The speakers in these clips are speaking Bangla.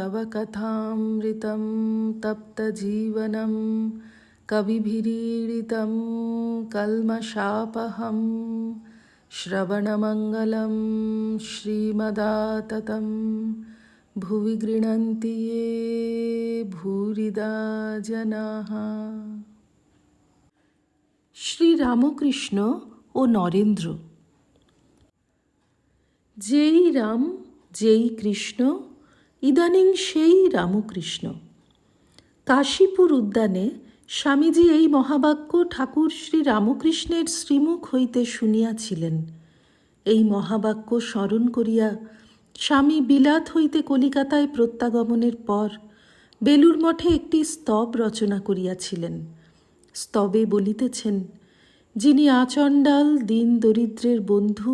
तव कथामृतं तप्तजीवनं कविभिरीडितं कल्मषापहं श्रवणमङ्गलं श्रीमदाततं भुवि गृह्णन्ति ये भूरिदा जनाः। শ্রী রামকৃষ্ণ ও নরেন্দ্র। যেই রাম যেই কৃষ্ণ, ইদানিং সেই রামকৃষ্ণ। কাশীপুর উদ্যানে স্বামীজি এই মহাবাক্য ঠাকুর শ্রী রামকৃষ্ণের শ্রীমুখ হইতে শুনিয়াছিলেন। এই মহাবাক্য স্মরণ করিয়া স্বামী বিলাত হইতে কলিকাতায় প্রত্যাগমনের পর বেলুর মঠে একটি স্তব রচনা করিয়াছিলেন। স্তবে বলিতেছেন, যিনি আচণ্ডাল দীন দরিদ্রের বন্ধু,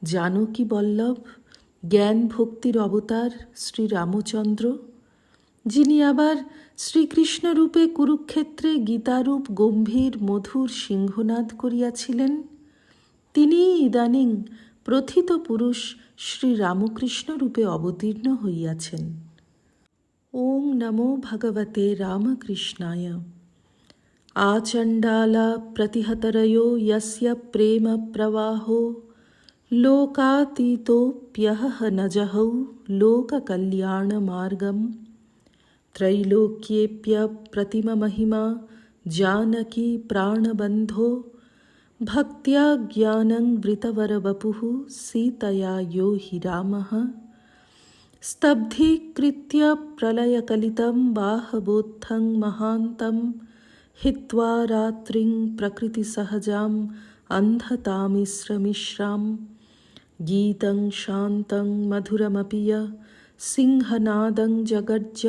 জানকী বল্লভ, জ্ঞান ভক্তির অবতার শ্রী রামচন্দ্র, যিনি আবার শ্রীকৃষ্ণরূপে কুরুক্ষেত্রে গীতারূপ গম্ভীর মধুর সিংহনাদ করিয়াছিলেন, তিনিই ইদানিং প্রথিত পুরুষ শ্রী রামকৃষ্ণ রূপে অবতীর্ণ হইয়াছেন। ওং নমো ভগবতে রামকৃষ্ণায়। আচণ্ডালা প্রতিহতরয়ো यस्य প্রেম প্রবাহো লোকাতীতোऽপ্যহ ন জহৌ লোককল্যাণমার্গম त्रैलोक्येऽप्यप्रतिममहिमा जानकी प्राणबन्धो भक्त्या ज्ञानं वृतवरवपुः सीतया यो हि रामः स्तब्धीकृत्य प्रलयकलितं बाहवोत्थं महान्तं हित्वा रात्रिं प्रकृतिसहजाम् अन्धतामिश्रमिश्रां गीतं शान्तं मधुरमपि य सिंहनादं जगर्ज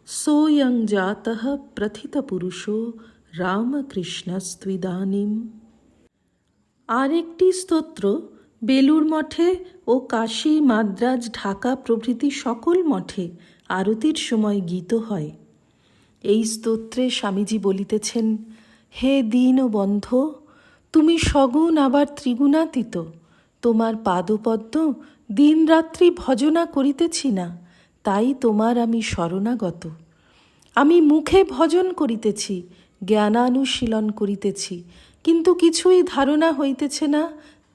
सोऽयं जातः प्रथितपुरुषो রামকৃষ্ণস্ত্বিদানীম। আরেকটি স্তোত্র বেলুর মঠে ও কাশী, মাদ্রাজ, ঢাকা প্রভৃতি সকল মঠে আরতির সময় গীত হয়। এই স্তোত্রে স্বামীজি বলিতেছেন, হে দীন ও বন্ধ, তুমি সগুণ আবার ত্রিগুণাতীত। তোমার পাদপদ্ম দিনরাত্রি ভজনা করিতেছি না, তাই তোমার আমি শরণাগত। আমি মুখে ভজন করিতেছি, জ্ঞানানুশীলন করিতেছি, কিন্তু কিছুই ধারণা হইতেছে না,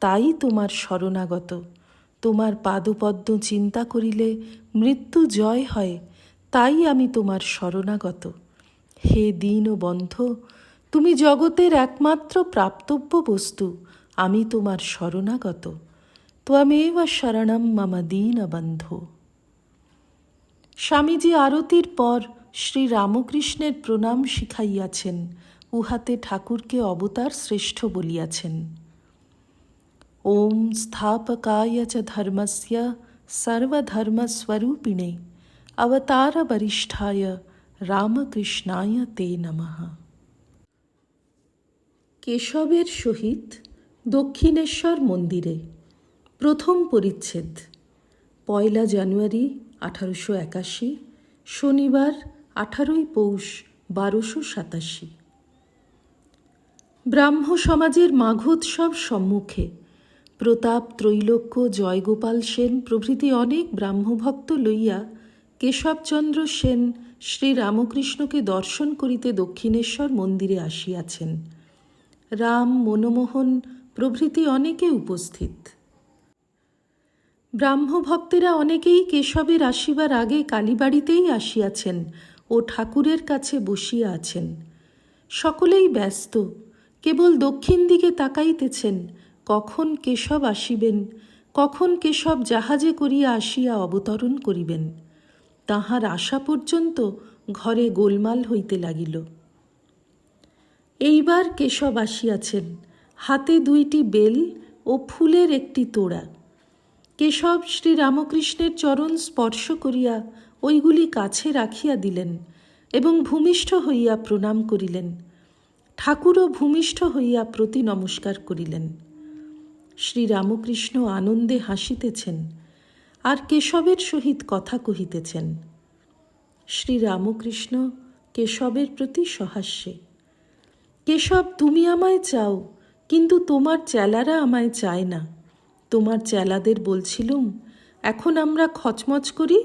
তাই তোমার শরণাগত। তোমার পাদপদ্ম চিন্তা করিলে মৃত্যু জয় হয়, তাই আমি তোমার শরণাগত। হে দীন ও বন্ধ, তুমি জগতের একমাত্র প্রাপ্তব্য বস্তু, আমি তোমার শরণাগত। ত্বমেব শরণম মম দীনবন্ধো। স্বামীজি আরতির পর শ্রী রামকৃষ্ণের প্রণাম শিখাইয়াছেন, উহাতে ঠাকুরকে অবতার শ্রেষ্ঠ বলিয়াছেন। ওম স্থাপকায় চ ধর্মস্য সর্বধর্মস্বরূপিণে অবতার বরিষ্ঠায় রামকৃষ্ণায় তে নমঃ। কেশবের সহিত দক্ষিণেশ্বর মন্দিরে। প্রথম পরিচ্ছেদ। 1 জানুয়ারি 1881, শনিবার 18 পৌষ 1287। ব্রাহ্ম সমাজের মাঘোৎসব সম্মুখে প্রতাপ, ত্রৈলোক্য, জয়গোপাল সেন প্রভৃতি অনেক ব্রাহ্মভক্ত লইয়া কেশবচন্দ্র সেন শ্রীরামকৃষ্ণকে দর্শন করিতে দক্ষিণেশ্বর মন্দিরে আসিয়াছেন। রাম, মনমোহন প্রভৃতি অনেকে উপস্থিত। ব্রাহ্মভক্তেরা অনেকেই কেশবের আসিবার আগে কালীবাড়িতেই আসিয়াছেন ও ঠাকুরের কাছে বসিয়া আছেন। সকলেই ব্যস্ত, কেবল দক্ষিণ দিকে তাকাইতেছেন, কখন কেশব আসিবেন, কখন কেশব জাহাজে করিয়া আসিয়া অবতরণ করিবেন। তাহার আসা পর্যন্ত ঘরে গোলমাল হইতে লাগিল। এইবার কেশব আসিয়াছেন, হাতে 2টি বেল ও ফুলের একটি তোড়া। কেশব শ্রীরামকৃষ্ণের চরণ স্পর্শ করিয়া ওইগুলি কাছে রাখিয়া দিলেন এবং ভূমিষ্ঠ হইয়া প্রণাম করিলেন। ঠাকুরও ভূমিষ্ঠ হইয়া প্রতি নমস্কার করিলেন। শ্রীরামকৃষ্ণ আনন্দে হাসিতেছেন আর কেশবের সহিত কথা কহিতেছেন। শ্রীরামকৃষ্ণ কেশবের প্রতি সহাস্যে, কেশব, তুমি আমায় চাও, কিন্তু তোমার চেলারা আমায় চায় না। তোমার চেলাদের বলছিলুম, এখন আমরা খচমচ করি,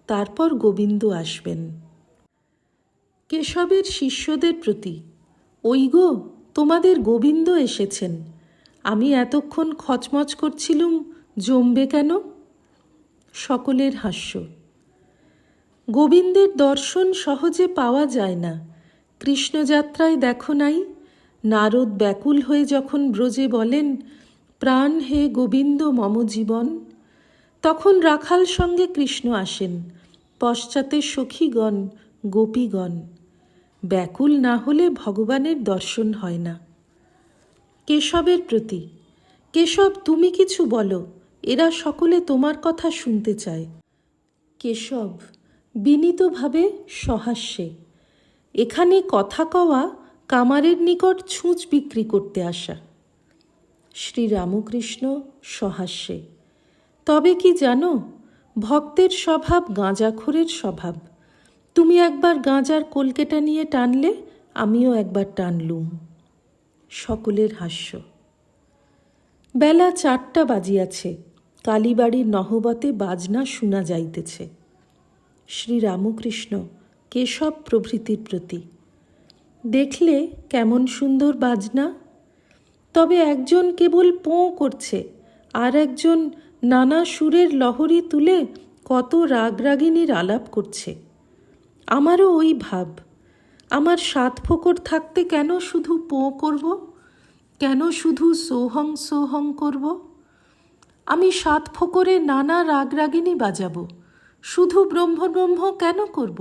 তারপর গোবিন্দ আসবেন। কেশবের শিষ্যদের প্রতি, ওই গো, তোমাদের গোবিন্দ এসেছেন। আমি এতক্ষণ খচমচ করছিলুম, জমবে কেন? সকলের হাস্য। গোবিন্দের দর্শন সহজে পাওয়া যায় না। কৃষ্ণযাত্রায় দেখো নাই, নারদ ব্যাকুল হয়ে যখন ব্রজে বলেন, প্রাণ হে গোবিন্দ মম জীবন, তখন রাখাল সঙ্গে কৃষ্ণ আসেন, পশ্চাতে সখীগণ, গোপীগণ। ব্যাকুল না হলে ভগবানের দর্শন হয় না। কেশবের প্রতি, কেশব তুমি কিছু বলো, এরা সকলে তোমার কথা শুনতে চায়। কেশব বিনীতভাবে সহাস্যে, এখানে কথা কওয়া কামারের নিকট ছুঁচ বিক্রি করতে আসা। শ্রীরামকৃষ্ণ সহাস্যে, তবে কি জানো, ভক্তের স্বভাব গাঁজাখোরের স্বভাব। তুমি একবার গাঁজার কলকেটা নিয়ে টানলে, আমিও একবার টানলুম। সকলের হাস্য। বেলা 4টা বাজিয়াছে, কালীবাড়ির নহবতে বাজনা শোনা যাইতেছে। শ্রীরামকৃষ্ণ কেশব প্রভৃতির প্রতি, দেখলে কেমন সুন্দর বাজনা, তবে একজন কেবল পোঁ করছে, আর একজন নানা সুরের লহরী তুলে কত রাগরাগিনীর আলাপ করছে। আমারও ওই ভাব, আমার 7 ফোঁকর থাকতে কেন শুধু পোঁ করব, কেন শুধু সোহং সোহং করব? আমি 7 ফোঁকরে নানা রাগরাগিনী বাজাবো, শুধু ব্রহ্ম ব্রহ্ম কেন করব?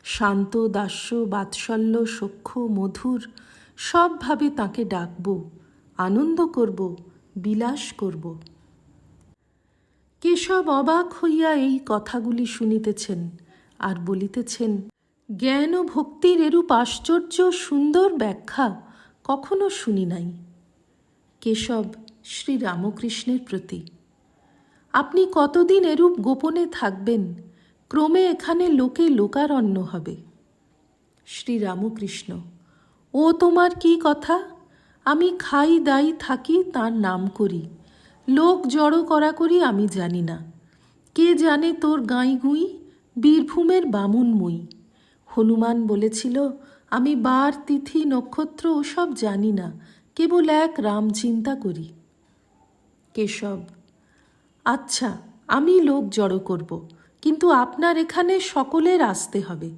শান্ত দাস্য বাৎসল্য সখ্য মধুর সবভাবে তাকে ডাকব, আনন্দ করব, বিলাস করব। কেশব অবাক হইয়া এই কথাগুলি শুনিতেছেন আর বলিতেছেন, জ্ঞান ও ভক্তির এরূপ আশ্চর্য সুন্দর ব্যাখ্যা কখনো শুনি নাই। কেশব শ্রীরামকৃষ্ণের প্রতি, আপনি কতদিন এরূপ গোপনে থাকবেন? ক্রমে এখানে লোকে লোকারণ্য হবে। শ্রীরামকৃষ্ণ, ও তোমার কি কথা? আমি খাই দাই থাকি, তার নাম করি, লোক জড়ো করা করি আমি জানি না। কে জানে তোর গাঁই গুঁই, বীরভূমের বামুন মুই। হনুমান বলেছিল, আমি বার তিথি নক্ষত্র ওসব জানি না, কেবল এক রাম চিন্তা করি। কেশব, আচ্ছা, আমি লোক জড়ো করব, কিন্তু আপনার এখানে সকলের আসতে হবে।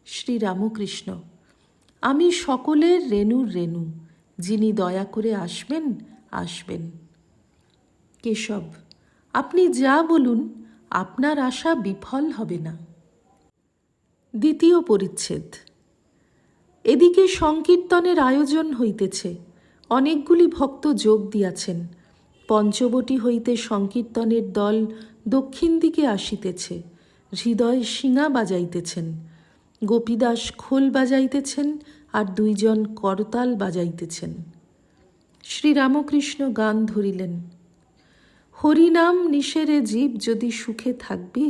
শ্রীরামকৃষ্ণ, আমি সকলের রেণুর রেণু, যিনি দয়া করে আসবেন আসবেন। কেশব, আপনি যা বলুন, আপনার আশা বিফল হবে না। দ্বিতীয় পরিচ্ছেদ। এদিকে সংকীর্তনের আয়োজন হইতেছে, অনেকগুলি ভক্ত যোগ দিয়াছেন। পঞ্চবটী হইতে সংকীর্তনের দল দক্ষিণ দিকে আসিতেছে, হৃদয় শিঙা বাজাইতেছেন। গোপীদাস খোল বাজাইতেছেন, আর 2 জন করতাল বাজাইতেছেন। শ্রীরামকৃষ্ণ গান ধরিলেন, হরিনাম নিশেরে জীব যদি সুখে থাকবি,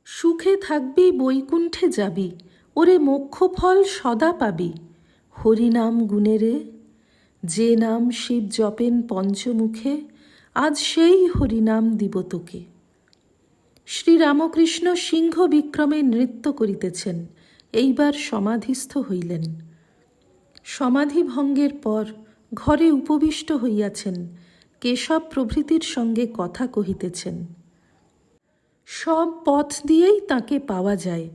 সুখে থাকবি বৈকুণ্ঠে যাবি, ওরে মোক্ষ ফল সদা পাবি। হরিনাম গুণেরে, যে নাম শিব জপেন পঞ্চমুখে, আজ সেই হরিনাম দিব তোকে। শ্রীরামকৃষ্ণ সিংহ বিক্রমে নৃত্য করিতেছেন, এইবার সমাধিস্থ হইলেন। সমাধি ভঙ্গের পর ঘরে উপবিষ্ট হইয়াছেন, কেশব প্রভৃতির সঙ্গে কথা কহিতেছেন। সব পথ দিয়েই তাকে পাওয়া যায়,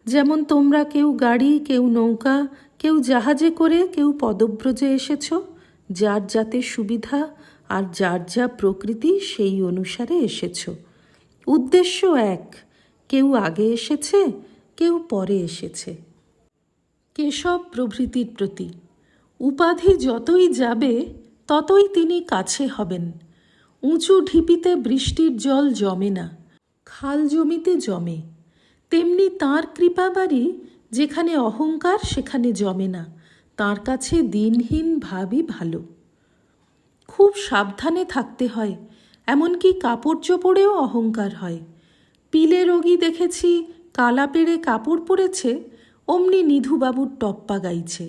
যেমন তোমরা কেউ গাড়ি, কেউ নৌকা, কেউ জাহাজে করে, কেউ পদব্রজে এসেছ। যার যাতে সুবিধা আর যার যা প্রকৃতি সেই অনুসারে এসেছ। উদ্দেশ্য এক, কেউ আগে এসেছে, কেউ পরে এসেছে। কেশব প্রভৃতির প্রতি, উপাধি যতই যাবে ততই তিনি কাছে হবেন। উঁচু ঢিপিতে বৃষ্টির জল জমে না, খাল জমিতে জমে। তেমনি তাঁর কৃপাবাড়ি যেখানে অহংকার সেখানে জমে না, তাঁর কাছে দিনহীন ভাবই ভালো। খুব সাবধানে থাকতে হয়, এমনকি কাপড় চোপড়েও অহংকার হয়। পিলে রোগী দেখেছি, কালা পেড়ে কাপড় পরেছে, অমনি নিধুবাবুর টপ্পা গাইছে।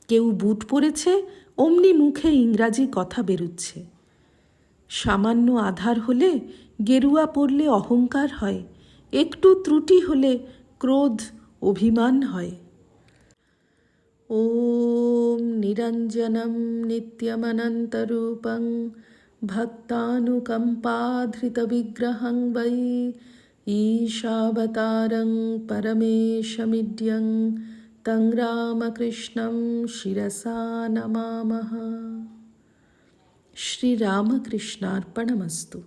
কেউ বুট পরেছে, অমনি মুখে ইংরাজি কথা বেরুচ্ছে। সামান্য আধার হলে, গেরুয়া পরলে অহংকার হয়, একটু ত্রুটি হলে ক্রোধ অভিমান হয়। ওম নিরঞ্জনম নিত্যমনন্তরূপং ভক্তানুকম্পাধৃতবিগ্রহং বৈ ঈশাবতারং পরমেশমিড্যং তং রামকৃষ্ণং শিরসা নমামঃ। শ্রীরামকৃষ্ণার্পণমস্তু।